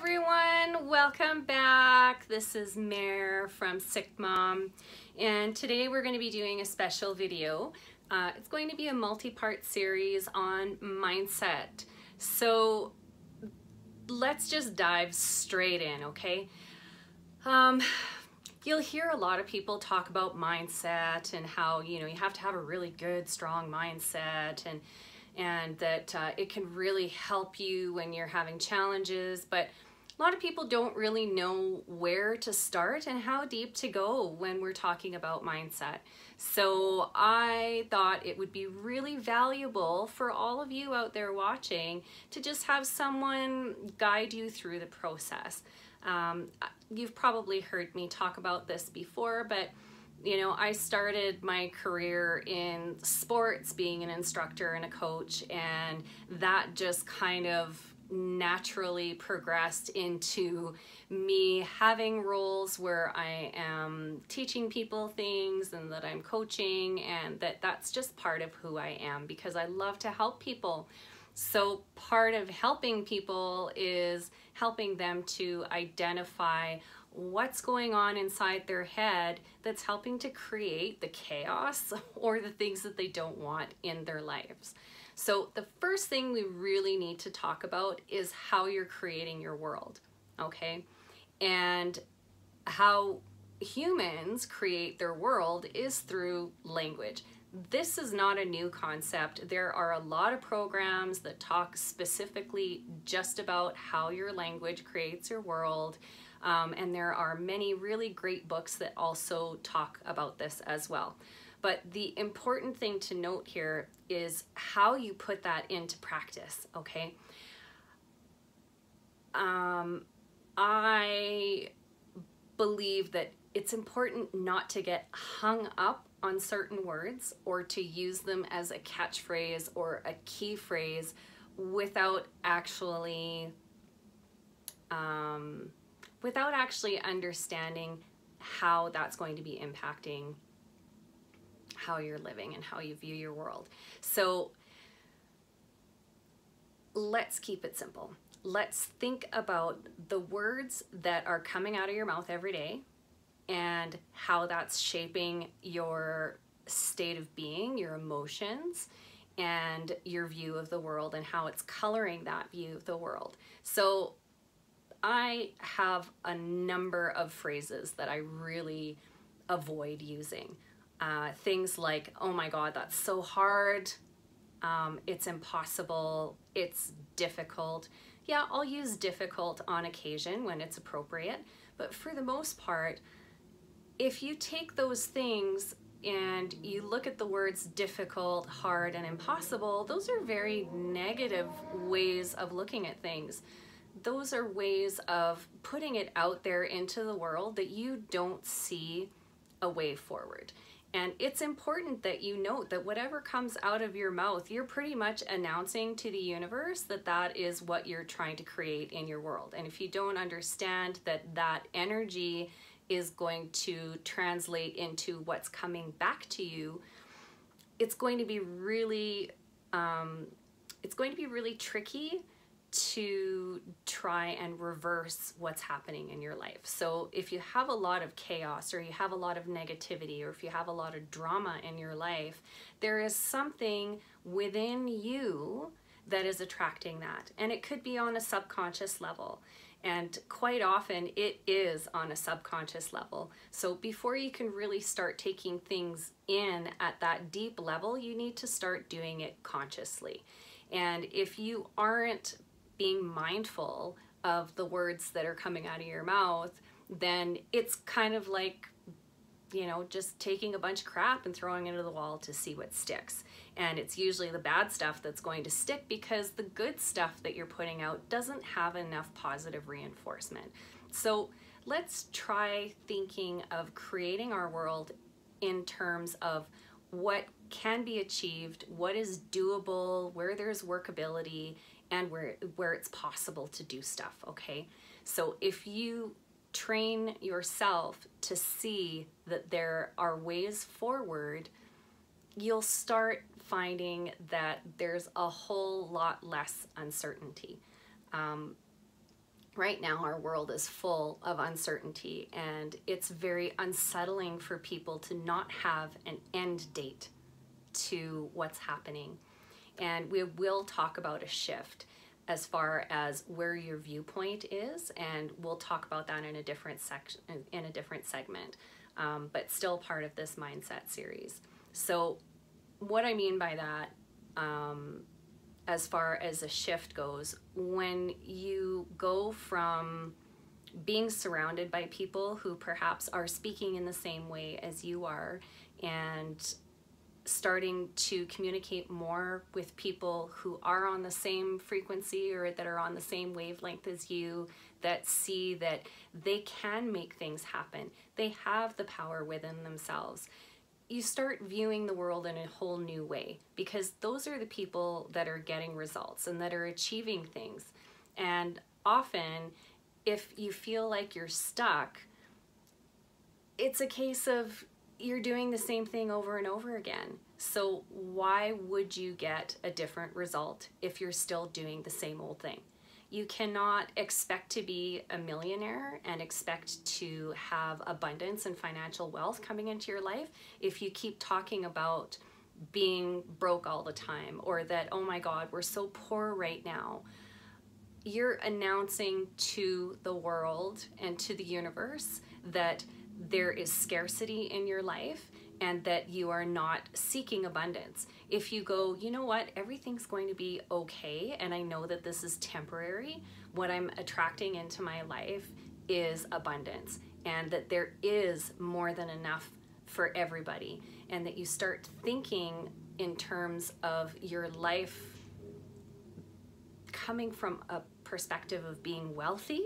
everyone, welcome back. This is Mare from SickMom, and today we're going to be doing a special video. It's going to be a multi-part series on mindset. So let's just dive straight in, okay? You'll hear a lot of people talk about mindset and how, you have to have a really good, strong mindset and that it can really help you when you're having challenges, but a lot of people don't really know where to start and how deep to go when we're talking about mindset. So I thought it would be really valuable for all of you out there watching to just have someone guide you through the process. You've probably heard me talk about this before, but I started my career in sports, being an instructor and a coach, and that just kind of naturally progressed into me having roles where I am teaching people things and that I'm coaching, and that's just part of who I am because I love to help people. So part of helping people is helping them to identify what's going on inside their head that's helping to create the chaos or the things that they don't want in their lives. So the first thing we really need to talk about is how you're creating your world, okay? And how humans create their world is through language. This is not a new concept. There are a lot of programs that talk specifically just about how your language creates your world. And there are many really great books that also talk about this as well. But the important thing to note here is how you put that into practice, okay? I believe that it's important not to get hung up on certain words or to use them as a catchphrase or a key phrase without actually understanding how that's going to be impacting how you're living and how you view your world. So let's keep it simple. Let's think about the words that are coming out of your mouth every day and how that's shaping your state of being, your emotions, and your view of the world, and how it's coloring that view of the world. So I have a number of phrases that I really avoid using. Things like, oh my God, that's so hard. It's impossible. It's difficult. Yeah, I'll use difficult on occasion when it's appropriate. But for the most part, if you take those things and you look at the words difficult, hard, and impossible, those are very negative ways of looking at things. Those are ways of putting it out there into the world that you don't see a way forward. And it's important that you note that whatever comes out of your mouth, you're pretty much announcing to the universe that that is what you're trying to create in your world. And if you don't understand that that energy is going to translate into what's coming back to you, it's going to be really tricky to try and reverse what's happening in your life. So if you have a lot of chaos, or you have a lot of negativity, or if you have a lot of drama in your life, there is something within you that is attracting that. And it could be on a subconscious level. And quite often it is on a subconscious level. So before you can really start taking things in at that deep level, you need to start doing it consciously. And if you aren't being mindful of the words that are coming out of your mouth, then it's kind of like, just taking a bunch of crap and throwing it into the wall to see what sticks. And it's usually the bad stuff that's going to stick because the good stuff that you're putting out doesn't have enough positive reinforcement. So let's try thinking of creating our world in terms of what can be achieved, what is doable, where there's workability, and where it's possible to do stuff, okay? So if you train yourself to see that there are ways forward, you'll start finding that there's a whole lot less uncertainty. right now our world is full of uncertainty, and it's very unsettling for people to not have an end date to what's happening. And we will talk about a shift as far as where your viewpoint is, and we'll talk about that in a different section, in a different segment, but still part of this mindset series. So what I mean by that, as far as a shift goes, when you go from being surrounded by people who perhaps are speaking in the same way as you are, and starting to communicate more with people who are on the same frequency or that are on the same wavelength as you, that see that they can make things happen, they have the power within themselves, you start viewing the world in a whole new way, because those are the people that are getting results and that are achieving things. And often, if you feel like you're stuck, it's a case of you're doing the same thing over and over again. So why would you get a different result if you're still doing the same old thing? You cannot expect to be a millionaire and expect to have abundance and financial wealth coming into your life if you keep talking about being broke all the time, or that, oh my God, we're so poor right now. You're announcing to the world and to the universe that there is scarcity in your life and that you are not seeking abundance. If you go, you know what, everything's going to be okay, and I know that this is temporary, what I'm attracting into my life is abundance, and that there is more than enough for everybody, and that you start thinking in terms of your life coming from a perspective of being wealthy,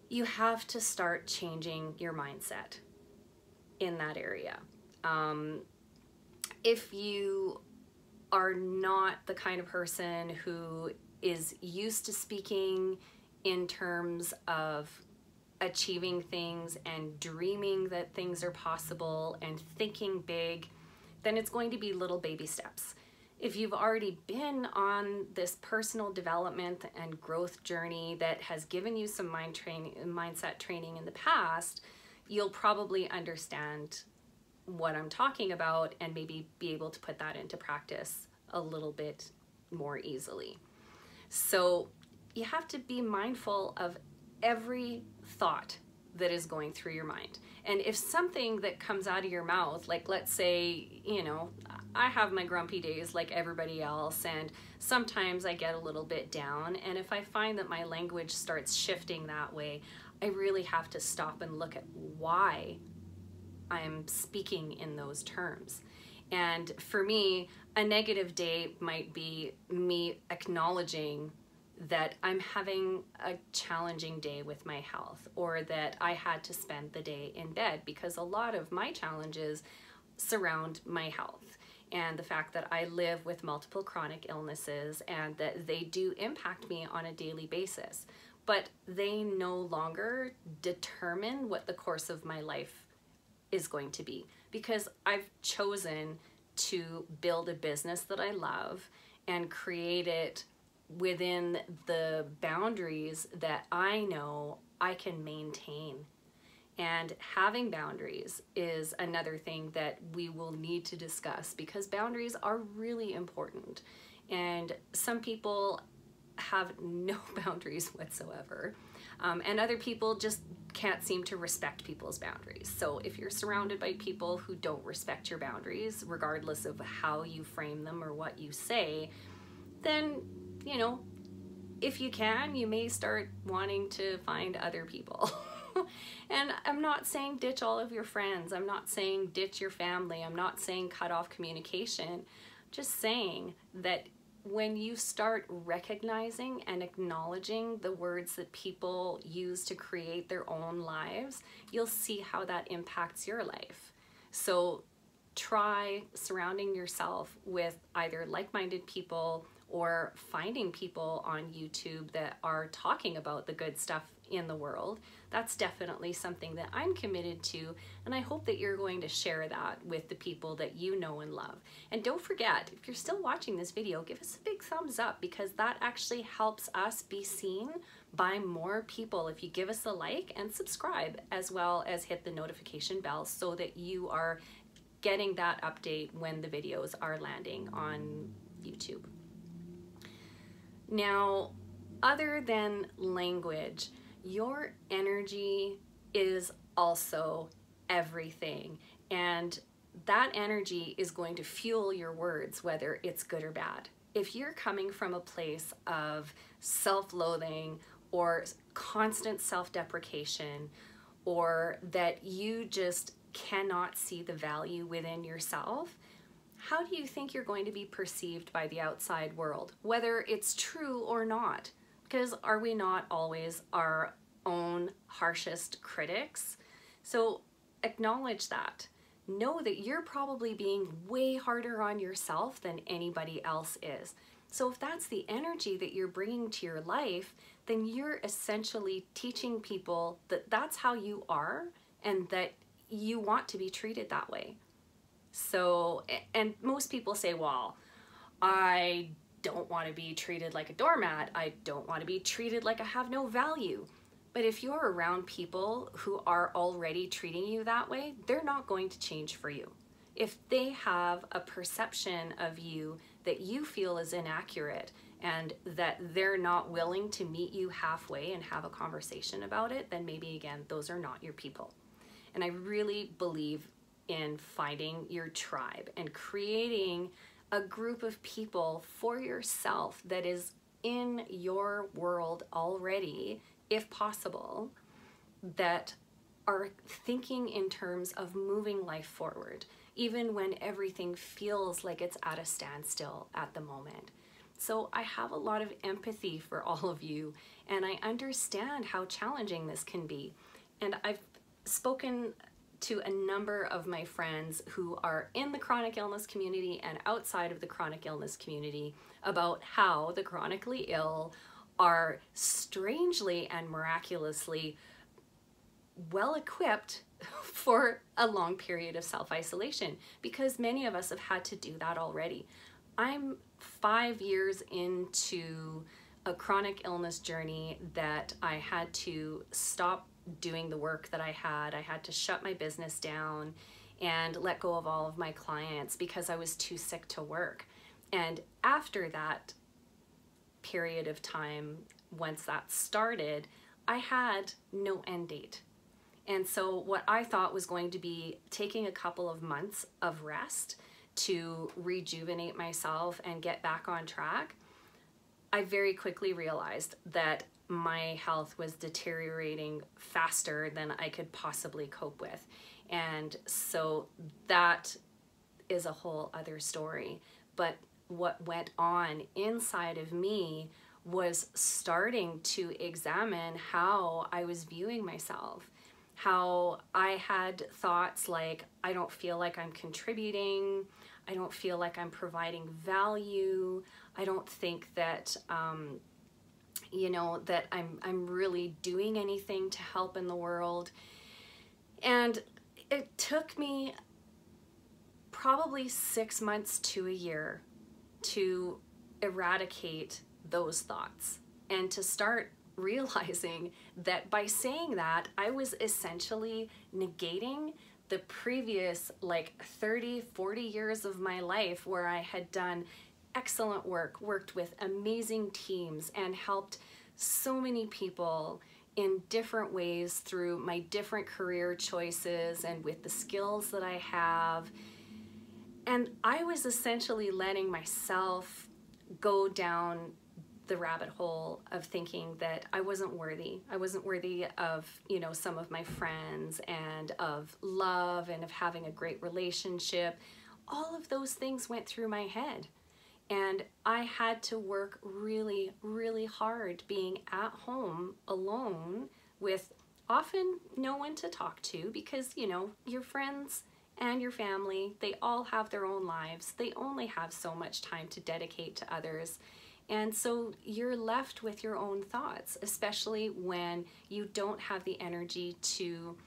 you have to start changing your mindset in that area. If you are not the kind of person who is used to speaking in terms of achieving things and dreaming that things are possible and thinking big, then it's going to be little baby steps. If you've already been on this personal development and growth journey that has given you some mindset training in the past, you'll probably understand what I'm talking about and maybe be able to put that into practice a little bit more easily. So you have to be mindful of every thought that is going through your mind. And if something that comes out of your mouth, like let's say, you know, I have my grumpy days like everybody else, and sometimes I get a little bit down, and if I find that my language starts shifting that way, I really have to stop and look at why I'm speaking in those terms. And for me, a negative day might be me acknowledging that I'm having a challenging day with my health, or that I had to spend the day in bed, because a lot of my challenges surround my health and the fact that I live with multiple chronic illnesses and that they do impact me on a daily basis. But they no longer determine what the course of my life is going to be, because I've chosen to build a business that I love and create it within the boundaries that I know I can maintain. And having boundaries is another thing that we will need to discuss, because boundaries are really important. And some people have no boundaries whatsoever. And other people just can't seem to respect people's boundaries. So if you're surrounded by people who don't respect your boundaries, regardless of how you frame them or what you say, then, you know, if you can, you may start wanting to find other people. And I'm not saying ditch all of your friends. I'm not saying ditch your family. I'm not saying cut off communication. Just saying that when you start recognizing and acknowledging the words that people use to create their own lives, you'll see how that impacts your life. So try surrounding yourself with either like-minded people, or finding people on YouTube that are talking about the good stuff in the world. That's definitely something that I'm committed to, and I hope that you're going to share that with the people that you know and love. And don't forget, if you're still watching this video, give us a big thumbs up, because that actually helps us be seen by more people if you give us a like and subscribe, as well as hit the notification bell so that you are getting that update when the videos are landing on YouTube. Now, other than language, your energy is also everything, and that energy is going to fuel your words, whether it's good or bad. If you're coming from a place of self-loathing or constant self-deprecation, or that you just cannot see the value within yourself, how do you think you're going to be perceived by the outside world, whether it's true or not? Because are we not always our own harshest critics? So acknowledge that. Know that you're probably being way harder on yourself than anybody else is. So if that's the energy that you're bringing to your life, then you're essentially teaching people that that's how you are and that you want to be treated that way. So, and most people say, well, I don't want to be treated like a doormat. I don't want to be treated like I have no value. But if you're around people who are already treating you that way, they're not going to change for you. If they have a perception of you that you feel is inaccurate and that they're not willing to meet you halfway and have a conversation about it, then maybe again, those are not your people. And I really believe in finding your tribe and creating a group of people for yourself that is in your world already, if possible, that are thinking in terms of moving life forward, even when everything feels like it's at a standstill at the moment. So I have a lot of empathy for all of you, and I understand how challenging this can be. And I've spoken to a number of my friends who are in the chronic illness community and outside of the chronic illness community about how the chronically ill are strangely and miraculously well equipped for a long period of self-isolation, because many of us have had to do that already. I'm 5 years into a chronic illness journey that I had to stop doing the work that I had to shut my business down and let go of all of my clients because I was too sick to work. And after that period of time, once that started, I had no end date. And so what I thought was going to be taking a couple of months of rest to rejuvenate myself and get back on track, I very quickly realized that my health was deteriorating faster than I could possibly cope with. And so that is a whole other story. But what went on inside of me was starting to examine how I was viewing myself, how I had thoughts like, I don't feel like I'm contributing, I don't feel like I'm providing value, I don't think that that I'm really doing anything to help in the world. And it took me probably 6 months to a year to eradicate those thoughts and to start realizing that by saying that, I was essentially negating the previous like 30, 40 years of my life where I had done excellent work, worked with amazing teams, and helped so many people in different ways through my different career choices and with the skills that I have. And I was essentially letting myself go down the rabbit hole of thinking that I wasn't worthy. I wasn't worthy of, some of my friends and of love and of having a great relationship. All of those things went through my head. And I had to work really, really hard being at home alone with often no one to talk to because, your friends and your family, they all have their own lives. They only have so much time to dedicate to others. And so you're left with your own thoughts, especially when you don't have the energy to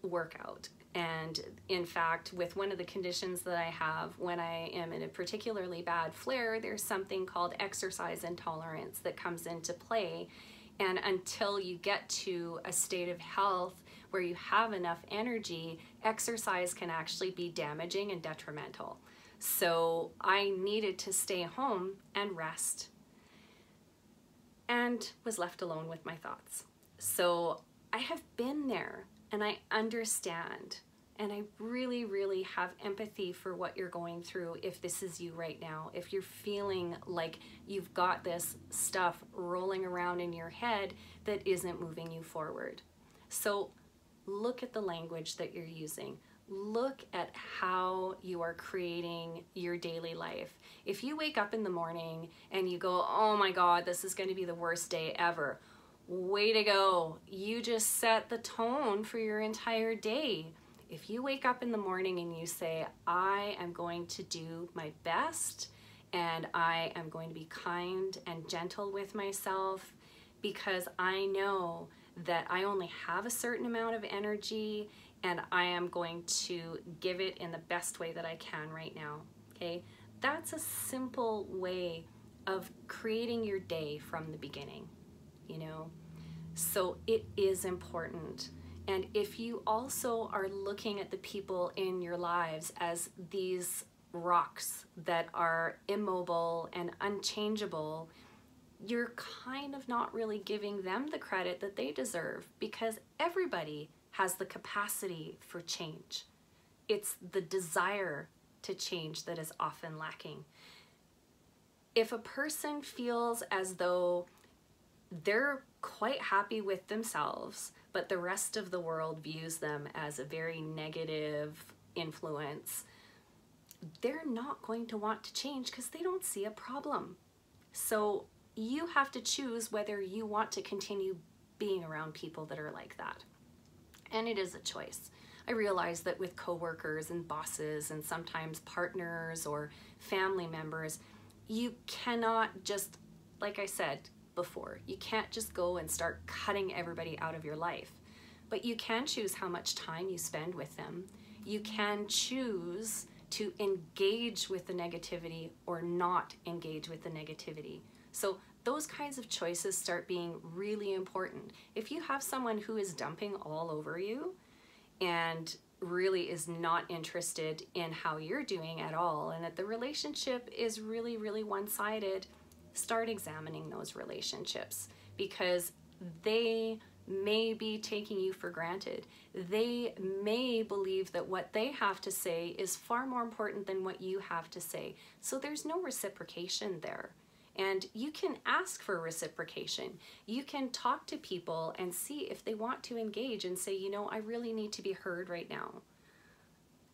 work out. And in fact, with one of the conditions that I have, when I am in a particularly bad flare, there's something called exercise intolerance that comes into play. And until you get to a state of health where you have enough energy, exercise can actually be damaging and detrimental. So I needed to stay home and rest, and was left alone with my thoughts. So I have been there, and I understand, and I really, really have empathy for what you're going through if this is you right now. If you're feeling like you've got this stuff rolling around in your head that isn't moving you forward. So look at the language that you're using. Look at how you are creating your daily life. If you wake up in the morning and you go, oh my God, this is going to be the worst day ever, way to go. You just set the tone for your entire day. If you wake up in the morning and you say, I am going to do my best, and I am going to be kind and gentle with myself because I know that I only have a certain amount of energy, and I am going to give it in the best way that I can right now, okay? That's a simple way of creating your day from the beginning, you know? So it is important. And if you also are looking at the people in your lives as these rocks that are immobile and unchangeable, you're kind of not really giving them the credit that they deserve, because everybody has the capacity for change. It's the desire to change that is often lacking. If a person feels as though they're quite happy with themselves, but the rest of the world views them as a very negative influence, they're not going to want to change because they don't see a problem. So you have to choose whether you want to continue being around people that are like that. And it is a choice. I realize that with coworkers and bosses and sometimes partners or family members, you cannot just, like I said before, you can't just go and start cutting everybody out of your life. But you can choose how much time you spend with them. You can choose to engage with the negativity or not engage with the negativity. So those kinds of choices start being really important. If you have someone who is dumping all over you and really is not interested in how you're doing at all, and that the relationship is really, really one-sided, start examining those relationships, because they may be taking you for granted. They may believe that what they have to say is far more important than what you have to say. So there's no reciprocation there. And you can ask for reciprocation. You can talk to people and see if they want to engage and say, you know, I really need to be heard right now.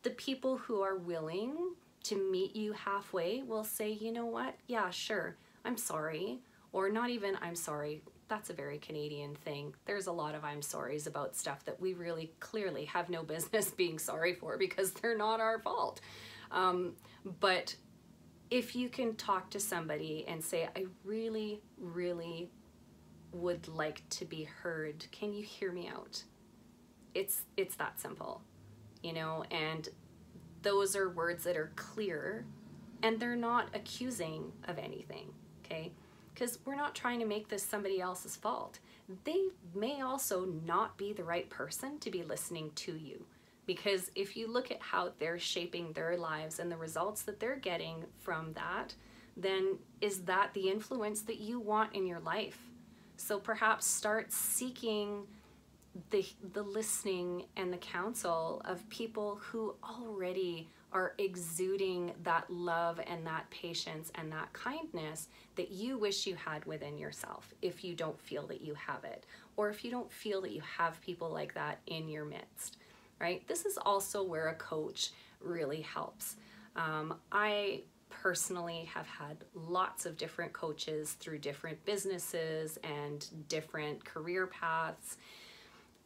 The people who are willing to meet you halfway will say, you know what, yeah, sure, I'm sorry. Or not even, I'm sorry. That's a very Canadian thing. There's a lot of I'm sorries about stuff that we really clearly have no business being sorry for because they're not our fault. But if you can talk to somebody and say, I really, really would like to be heard. Can you hear me out? It's that simple, you know, and those are words that are clear and they're not accusing of anything, okay? Because we're not trying to make this somebody else's fault. They may also not be the right person to be listening to you. Because if you look at how they're shaping their lives and the results that they're getting from that, then is that the influence that you want in your life? So perhaps start seeking the listening and the counsel of people who already are exuding that love and that patience and that kindness that you wish you had within yourself, if you don't feel that you have it, or if you don't feel that you have people like that in your midst. Right? This is also where a coach really helps. I personally have had lots of different coaches through different businesses and different career paths.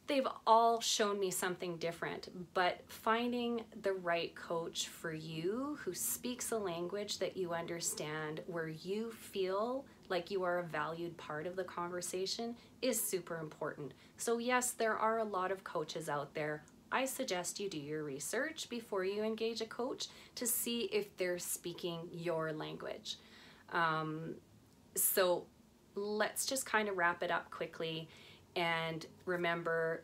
They've all shown me something different, but finding the right coach for you who speaks a language that you understand, where you feel like you are a valued part of the conversation, is super important. So yes, there are a lot of coaches out there. I suggest you do your research before you engage a coach to see if they're speaking your language. So let's just kind of wrap it up quickly and remember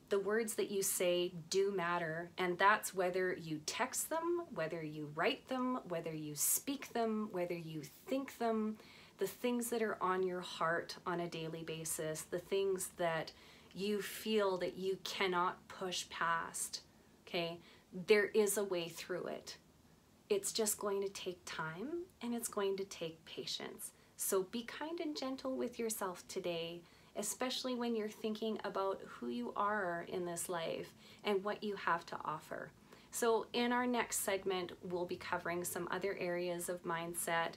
the words that you say do matter, and that's whether you text them, whether you write them, whether you speak them, whether you think them, the things that are on your heart on a daily basis, the things that you feel that you cannot push past, okay? There is a way through it. It's just going to take time and it's going to take patience. So be kind and gentle with yourself today, especially when you're thinking about who you are in this life and what you have to offer. So in our next segment, we'll be covering some other areas of mindset,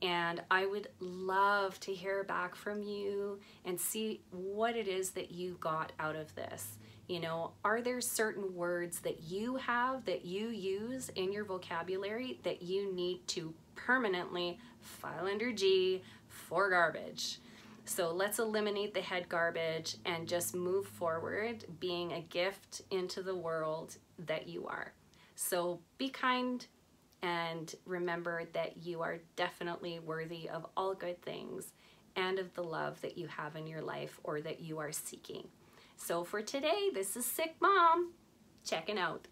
and I would love to hear back from you and see what it is that you got out of this. You know, are there certain words that you have, that you use in your vocabulary that you need to permanently file under G for garbage? So let's eliminate the head garbage and just move forward, being a gift into the world that you are. So be kind and remember that you are definitely worthy of all good things and of the love that you have in your life or that you are seeking. So for today, this is SickMom checking out.